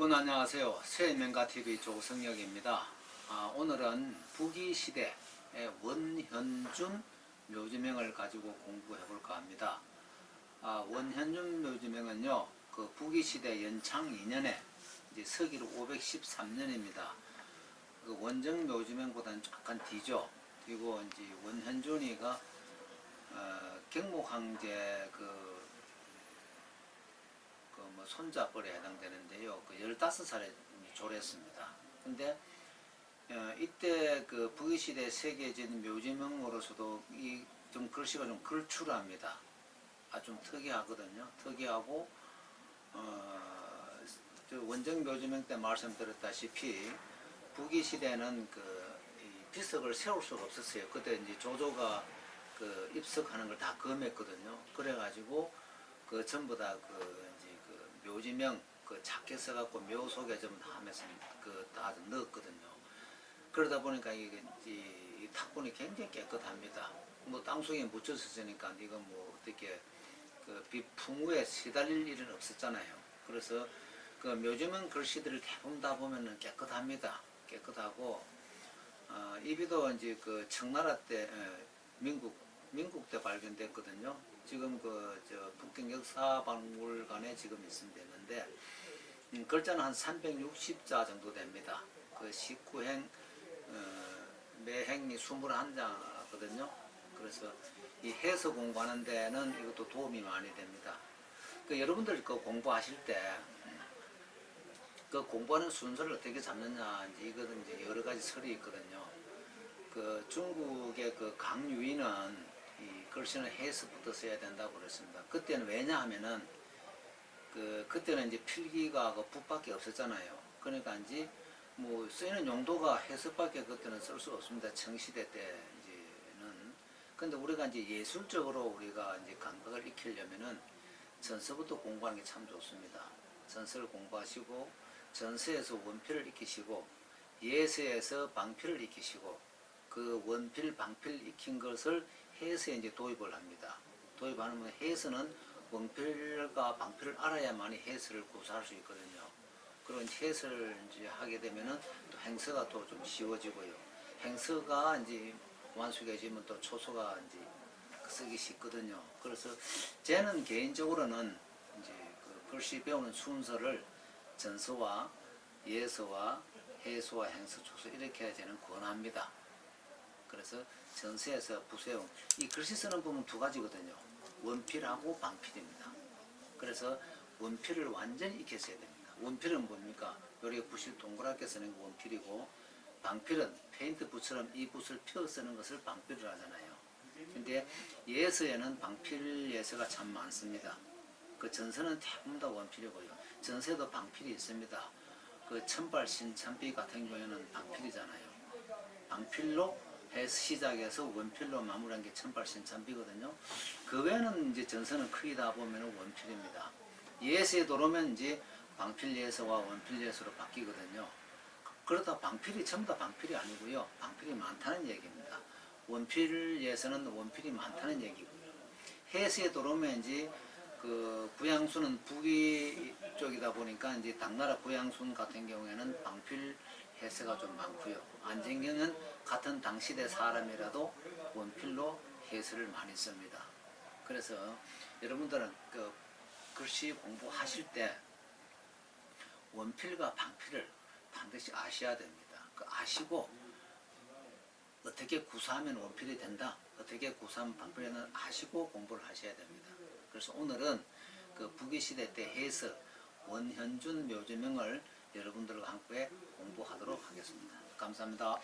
여러분 안녕하세요. 새명가TV 조성혁입니다. 오늘은 부기시대의 원현준 묘지명을 가지고 공부해 볼까 합니다. 원현준 묘지명은요, 그 부기시대 연창 2년에 이제 서기로 513년입니다. 그 원정 묘지명보다는 약간 뒤죠. 그리고 이제 원현준이가 경목황제 뭐 손자뻘에 해당되는데요. 그 15살에 졸했습니다. 근데 이때 그 부기시대 세계적인 묘지명으로서도 이 좀 글씨가 좀 걸출합니다. 좀 특이하거든요. 특이하고 원정 묘지명 때 말씀드렸다시피 부기시대는 이 비석을 세울 수가 없었어요. 그때 이제 조조가 그 입석하는 걸 다 금했거든요. 그래가지고 그 전부 다 묘지명 작게 써갖고 묘 속에 좀 하면서 다 넣었거든요. 그러다 보니까 이 탁본이 굉장히 깨끗합니다. 뭐 땅속에 묻혀서 쓰니까 이건 뭐 어떻게 비풍우에 시달릴 일은 없었잖아요. 그래서 그 묘지명 글씨들을 대부분 다 보면은 깨끗합니다. 깨끗하고 이비도 이제 그 청나라 때 민국 때 발견됐거든요. 지금 북경 역사박물관에 지금 있는데 글자는 한 360자 정도 됩니다. 그 19행 매행이 21자거든요. 그래서 이 해서 공부하는 데는 이것도 도움이 많이 됩니다. 여러분들 공부하실 때 공부하는 순서를 어떻게 잡느냐, 이거는 이제 여러 가지 설이 있거든요. 중국의 강유인은 이 글씨는 해서부터 써야 된다고 그랬습니다. 그때는 왜냐하면은 그때는 이제 필기가 붓밖에 없었잖아요. 그러니까 이제 뭐 쓰이는 용도가 해석밖에 그때는 쓸 수 없습니다. 청시대 때는. 근데 우리가 이제 예술적으로 우리가 이제 감각을 익히려면은 전서부터 공부하는 게 참 좋습니다. 전서를 공부하시고 전서에서 원필을 익히시고 예서에서 방필을 익히시고 그 원필, 방필 익힌 것을 해서에 이제 도입을 합니다. 도입하면 해서는 원필과 방필을 알아야만이 해서를 구사할 수 있거든요. 그런 해서를 이제 하게 되면은 또 행서가 또 좀 쉬워지고요. 행서가 이제 완숙해지면 또 초서가 이제 쓰기 쉽거든요. 그래서 저는 개인적으로는 이제 글씨 배우는 순서를 전서와 예서와 해서와 행서, 초서 이렇게 저는 권합니다. 그래서 전서에서 부세용, 이 글씨 쓰는 부분 두 가지거든요. 원필하고 방필입니다. 그래서 원필을 완전히 익혔어야 됩니다. 원필은 뭡니까? 요리 붓을 동그랗게 쓰는 게 원필이고, 방필은 페인트 붓처럼 이 붓을 펴 쓰는 것을 방필을 하잖아요. 근데 예서에는 방필 예서가 참 많습니다. 전서는 대부분 다 원필이고요. 전서에도 방필이 있습니다. 천발신참비 같은 경우에는 방필이잖아요. 방필로 해서 시작해서 원필로 마무리한 게 천발신참비거든요. 그 외에는 이제 전서는 크게 다 보면 원필입니다. 예서에 들어오면 이제 방필 예서와 원필 예서로 바뀌거든요. 그러다 방필이 전부 다 방필이 아니고요. 방필이 많다는 얘기입니다. 원필 예서는 원필이 많다는 얘기고요. 해서에 들어오면 이제 구양수는 북위 쪽이다 보니까 이제 당나라 구양순 같은 경우에는 방필 해서가 좀 많고요. 안정경은 같은 당시대 사람이라도 원필로 해서를 많이 씁니다. 그래서 여러분들은 글씨 공부하실 때 원필과 방필을 반드시 아셔야 됩니다. 아시고 어떻게 구사하면 원필이 된다, 어떻게 구사하면 방필이 된다 아시고 공부를 하셔야 됩니다. 그래서 오늘은 부기시대 때 해서 원현준 묘지명을 여러분들과 함께 공부하도록 하겠습니다. 감사합니다.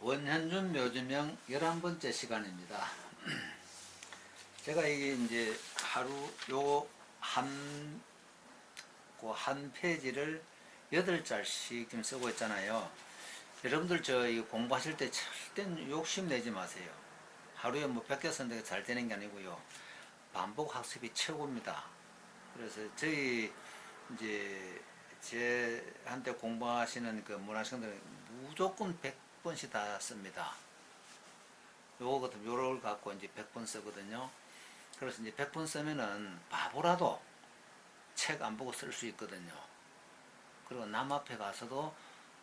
원현준 묘지명 11번째 시간입니다. 제가 이게 이제 하루 한 페이지를 8자씩 지금 쓰고 있잖아요. 여러분들 저 이거 공부하실 때 절대 욕심 내지 마세요. 하루에 뭐 100개 쓰는데 잘 되는 게 아니고요. 반복 학습이 최고입니다. 그래서 저희 이제 제한테 공부하시는 그 문화생들은 무조건 100번씩 다 씁니다. 요걸 갖고 이제 100번 쓰거든요. 그래서 이제 100번 쓰면은 바보라도 책 안 보고 쓸 수 있거든요. 그리고 남 앞에 가서도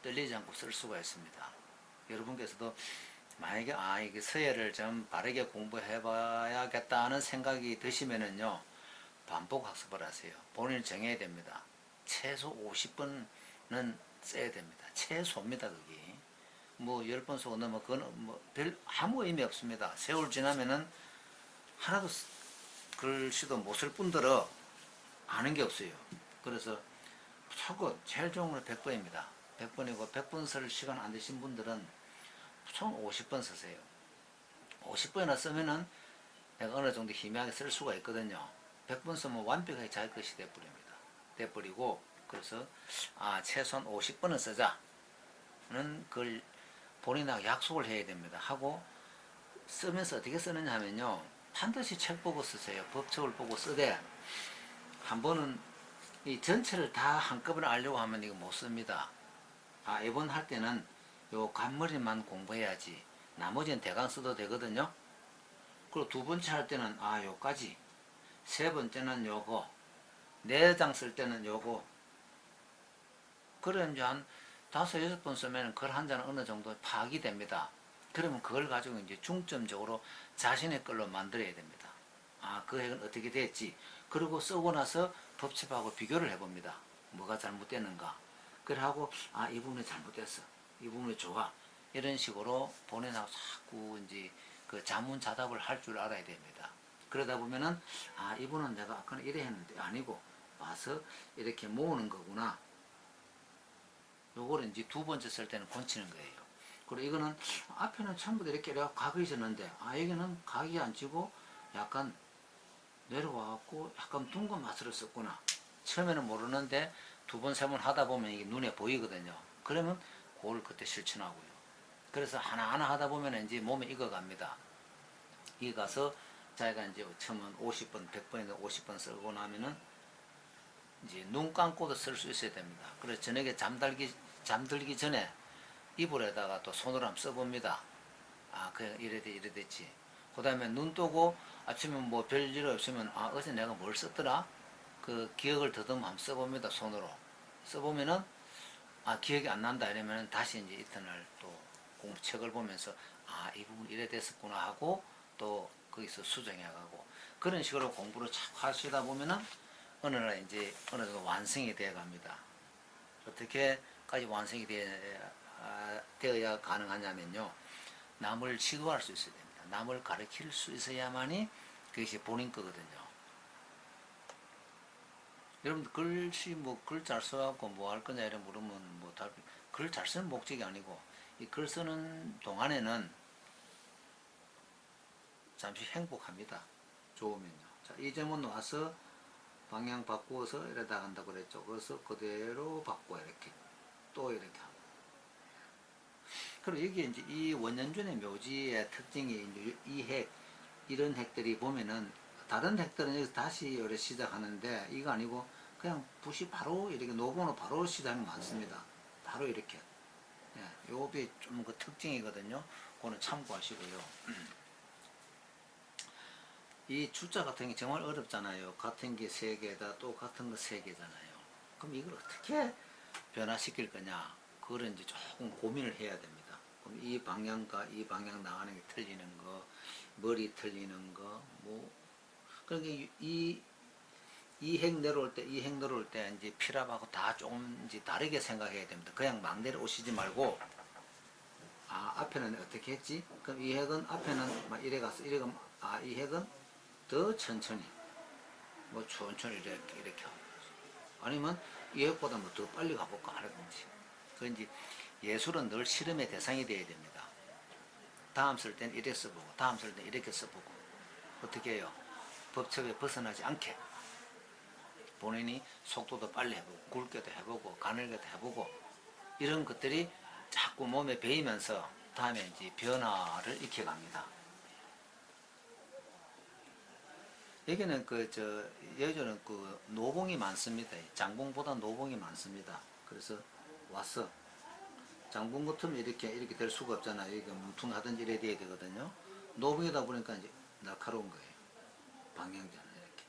떨리지 않고 쓸 수가 있습니다. 여러분께서도 만약에 이게 서예를 좀 바르게 공부해 봐야겠다는 생각이 드시면은요, 반복 학습을 하세요. 본인이 정해야 됩니다. 최소 50번은 써야 됩니다. 최소입니다, 그게. 뭐 10번 쓰고 넘어 그건 뭐 별 아무 의미 없습니다. 세월 지나면은 하나도 글씨도 못 쓸 뿐더러 아는 게 없어요. 그래서 무조건 제일 좋은 건 100번입니다. 100번이고 100번 쓸 시간 안 되신 분들은 총 50번 쓰세요. 50번이나 쓰면은 내가 어느 정도 희미하게 쓸 수가 있거든요. 100번 쓰면 완벽하게 자기 것이 돼버리고, 그래서 최소한 50번은 쓰자는 걸 본인하고 약속을 해야 됩니다. 하고 쓰면서 어떻게 쓰느냐 하면요, 반드시 책 보고 쓰세요. 법칙을 보고 쓰되, 한 번은 이 전체를 다 한꺼번에 알려고 하면 이거 못 씁니다. 이번 할 때는 요 간머리만 공부해야지 나머지는 대강 써도 되거든요. 그리고 두 번째 할 때는 요까지, 세 번째는 요거, 네 장 쓸 때는 요거, 그래 이제 한 다섯 여섯 번 쓰면 글 한 자는 어느 정도 파악이 됩니다. 그러면 그걸 가지고 이제 중점적으로 자신의 걸로 만들어야 됩니다. 아, 그 핵은 어떻게 됐지? 그리고 쓰고 나서 법칙하고 비교를 해봅니다. 뭐가 잘못됐는가? 그래하고 아, 이 부분이 잘못됐어. 이 부분이 좋아. 이런 식으로 보내나고 자꾸 이제 그 자문자답을 할 줄 알아야 됩니다. 그러다 보면은 아, 이분은 내가 아까는 이래 했는데 아니고 와서 이렇게 모으는 거구나. 요거를 이제 두 번째 쓸 때는 고치는 거예요. 그리고 이거는 앞에는 전부 다 이렇게 각이 있었는데 아, 여기는 각이 안 지고 약간 내려와갖고 약간 둥근 맛으로 썼구나. 처음에는 모르는데 두 번, 세 번 하다 보면 이게 눈에 보이거든요. 그러면 그걸 그때 실천하고요. 그래서 하나하나 하다 보면 이제 몸에 익어갑니다. 익어가서 자기가 이제 처음은 50번, 100번에서 50번 쓰고 나면은 이제 눈 감고도 쓸 수 있어야 됩니다. 그래서 저녁에 잠들기 전에 이불에다가 또 손으로 한번 써봅니다. 아, 그래, 이래 됐지. 그 다음에 눈 뜨고 아침에 뭐 별일 없으면 아, 어제 내가 뭘 썼더라? 그 기억을 더듬어 한번 써봅니다. 손으로. 써보면은 아, 기억이 안 난다 이러면 다시 이제 이튿날 또 공책을 보면서 아, 이 부분 이래 됐었구나 하고 또 거기서 수정해가고 그런 식으로 공부를 착 하시다 보면은 어느 날 이제 어느 정도 완성이 되어 갑니다. 어떻게까지 완성이 되어야 가능하냐면요. 남을 지도할 수 있어야 됩니다. 남을 가르칠 수 있어야만이 그것이 본인 거거든요. 여러분들 글씨 뭐 글 잘 써갖고 뭐 할 거냐 이래 물으면 뭐 글 잘 쓰는 목적이 아니고 이 글 쓰는 동안에는 잠시 행복합니다. 좋으면요. 자, 이 점은 와서 방향 바꾸어서 이러다 간다고 그랬죠. 그래서 그대로 바꿔 이렇게 또 이렇게 하고. 그리고 여기 이제 이 원년준의 묘지의 특징이 이제 이 핵, 이런 핵들이 보면은 다른 핵들은 여기서 다시 요래 시작하는데 이거 아니고 그냥 붓이 바로 이렇게 노본으로 바로 시작이 많습니다. 바로 이렇게. 예, 요게 좀 그 특징이거든요. 그거는 참고하시고요. 이 주자 같은 게 정말 어렵잖아요. 같은 게 세 개다 또 같은 거 세 개잖아요. 그럼 이걸 어떻게 변화시킬 거냐? 그걸 이제 조금 고민을 해야 됩니다. 그럼 이 방향과 이 방향 나가는 게 틀리는 거, 머리 틀리는 거, 뭐 그러니까 이 핵 내려올 때, 이 핵 내려올 때 이제 피랍하고 다 조금 이제 다르게 생각해야 됩니다. 그냥 막 내려오시지 말고 아, 앞에는 어떻게 했지? 그럼 이 핵은 앞에는 막 이래 갔어. 이래 가면 아, 이 핵은 더 천천히 뭐 천천히 이렇게 하고 아니면 이 핵보다 뭐 더 빨리 가볼까 하든지 그 이제 예술은 늘 실험의 대상이 되어야 됩니다. 다음 쓸 때는 이렇게 써보고 다음 쓸 때는 이렇게 써보고 어떻게 해요? 법칙에 벗어나지 않게 본인이 속도도 빨리 해보고 굵게도 해보고 가늘게도 해보고 이런 것들이 자꾸 몸에 배이면서 다음에 이제 변화를 익혀갑니다. 여기는 예전은 그 노봉이 많습니다. 장봉보다 노봉이 많습니다. 그래서 왔어. 장봉 같으면 이렇게 될 수가 없잖아요. 이게 뭉퉁하든지 이래야 돼야 되거든요. 노봉이다 보니까 이제 날카로운 거예요. 방향자는 이렇게.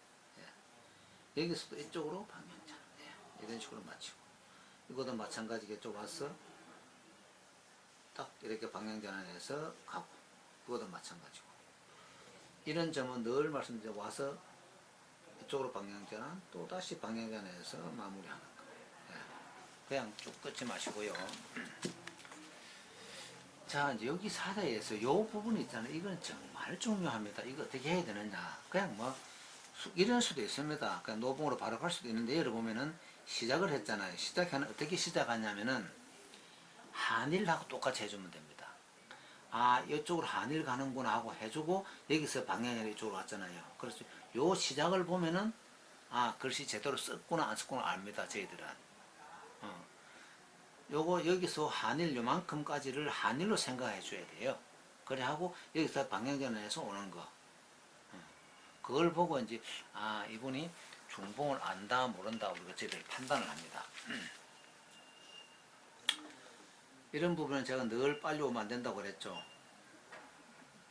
예. 여기서도 이쪽으로 방향자. 예. 이런 식으로 맞추고. 이것도 마찬가지게 쪽 왔어. 딱 이렇게 방향전환해서 가고. 그것도 마찬가지고. 이런 점은 늘 말씀드려 와서 이쪽으로 방향전환 또 다시 방향전환해서 마무리하는 거. 예. 그냥 쭉 끊지 마시고요. 자 이제 여기 사례에서 요 부분 있잖아요. 이건 정말 중요합니다. 이거 어떻게 해야 되느냐. 그냥 뭐 이럴 수도 있습니다. 그냥 노봉으로 바로 갈 수도 있는데 예를 보면은 시작을 했잖아요. 어떻게 시작하냐면은 한일하고 똑같이 해주면 됩니다. 아, 이쪽으로 한일 가는구나 하고 해주고 여기서 방향이 이쪽으로 왔잖아요. 그래서 요 시작을 보면은 아, 글씨 제대로 썼구나 안 썼구나 압니다. 저희들은. 요거 여기서 한일 요만큼까지를 한일로 생각해 줘야 돼요. 그래 하고 여기서 방향전환해서 오는 거. 그걸 보고 이제 아, 이분이 중봉을 안다 모른다 우리가 저희들이 판단을 합니다. 이런 부분은 제가 늘 빨리 오면 안 된다고 그랬죠.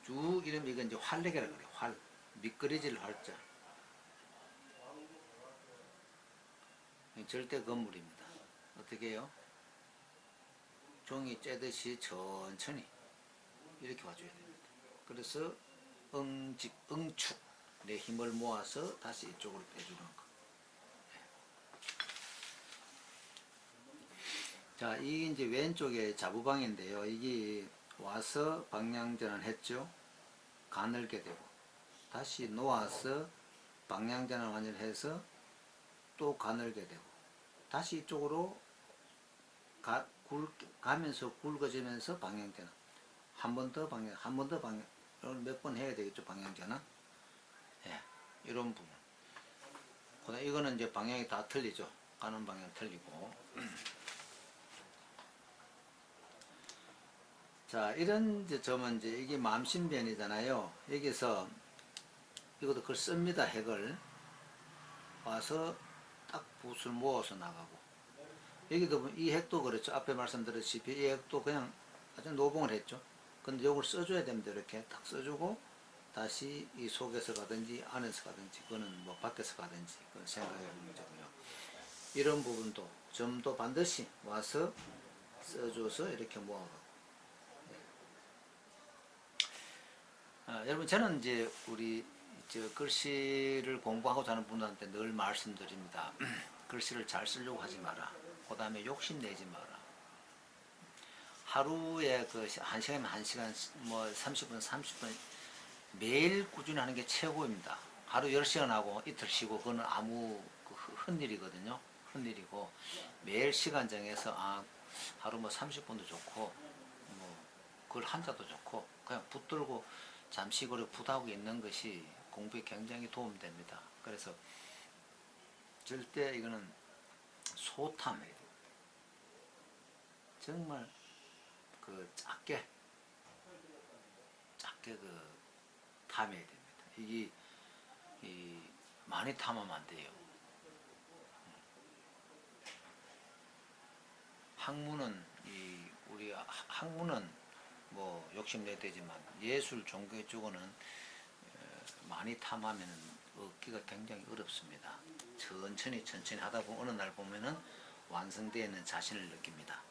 쭉 이러면 이건 이제 활력이라고 그래요. 활. 미끄러질 활자. 절대 건물입니다. 어떻게 해요? 종이 째듯이 천천히 이렇게 와줘야 됩니다. 그래서 응축, 내 힘을 모아서 다시 이쪽으로 빼주는 거. 자, 이게 이제 왼쪽에 자부방인데요. 이게 와서 방향전환 했죠. 가늘게 되고 다시 놓아서 방향전환 완전해서 또 가늘게 되고 다시 이쪽으로 가면서 굵어지면서 방향전환 한 번 더 방향, 한 번 더 방향, 몇 번 해야 되겠죠. 방향전환. 예, 이런 부분. 그다음 이거는 이제 방향이 다 틀리죠. 가는 방향 틀리고. 자, 이런 점은 이제 이게 마음신변이잖아요. 여기서 이것도 글 씁니다. 핵을 와서 딱 붓을 모아서 나가고, 여기도 이 핵도 그렇죠. 앞에 말씀드렸다시피 이 핵도 그냥 아주 노봉을 했죠. 근데 이걸 써줘야 됩니다. 이렇게 딱 써주고 다시 이 속에서 가든지 안에서 가든지, 그거는 뭐 밖에서 가든지 그건 생각해야 하는 문제고요. 이런 부분도 점도 반드시 와서 써줘서 이렇게 모아가고. 여러분, 저는 이제 우리 글씨를 공부하고자 하는 분들한테 늘 말씀드립니다. 글씨를 잘 쓰려고 하지 마라. 그 다음에 욕심내지 마라. 하루에 그 1시간이면 1시간, 뭐 30분, 30분 매일 꾸준히 하는 게 최고입니다. 하루 10시간 하고 이틀 쉬고 그거는 아무 흔일이거든요. 흔일이고, 매일 시간 정해서 하루 뭐 30분도 좋고 뭐 글 한자도 좋고 그냥 붙들고 잠시 그렇게 붓하고 있는 것이 공부에 굉장히 도움됩니다. 그래서 절대 이거는 소탐해야 돼요. 정말 그 작게 그 탐해야 됩니다. 이게 많이 탐하면 안 돼요. 학문은 우리 학문은 뭐 욕심내야 되지만 예술 종교 쪽은 많이 탐하면 얻기가 굉장히 어렵습니다. 천천히 하다 보면 어느 날 보면은 완성되어 있는 자신을 느낍니다.